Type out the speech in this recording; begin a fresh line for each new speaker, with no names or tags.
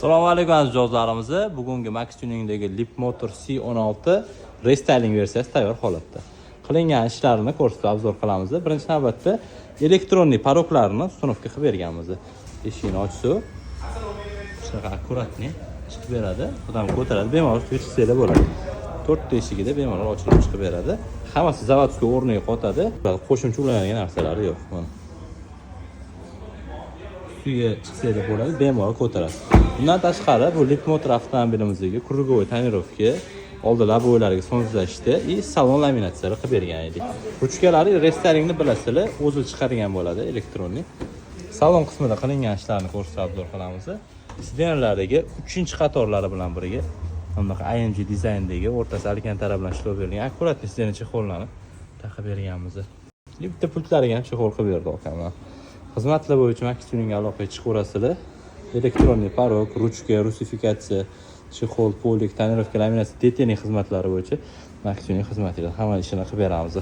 Assalomu alaykum aziz mijozlarimiz. Bugungi Max Tuningdagi Leap Motor C16 restyling versiyasi tayyor holatda. Qilingan ishlarini ko'rsatib obzor qilamiz. Birinchi navbatda elektronli paroklarini sinfga qilib berganmiz. Eshikni ochsa, shunaqa akkuratni chiqib beradi. Odam ko'taradi, bemalol chiqsa bo'ladi. 4 ta eshigida bemalol ochilib chiqib beradi. Hammasi zavodskiy o'rniga qotadi. Qo'shimcha ulanadigan narsalari yo'q. Mana suya chiqsa bo'ladi, bemalol ko'taradi. Bundan tashqari bu Leap Motor avtomobilimizdagi krugovoy tonirovka, oldi labo'ylariga sonzlashdi va salon laminatsiyasi qilib bergan edik. Ruchkalari restyilingni bilasizlar, o'zi chiqargan bo'ladi elektronli. Salon qismida qilingan ishlarni ko'rsatib obzor qilamiz. Sidenlardagi 3-qatorlari bilan birga bunaqa IMG dizayndagi o'rtasi alkantara bilan ishlab berilgan akkuratli siden chexollarni taqib berganmiz. Bitta pultlariga ham chexol qilib berdi okamlar. Xizmatlar bo'yicha Max Tuning aloqaga chiqaverasizlar. Elektronli parok, ruchka, rusifikatsiya, chexol, polik, tonirovka, laminatsiya, deteniy xizmatlari bo'yicha Max Tuning xizmatida hamma ishini qilib beramiz.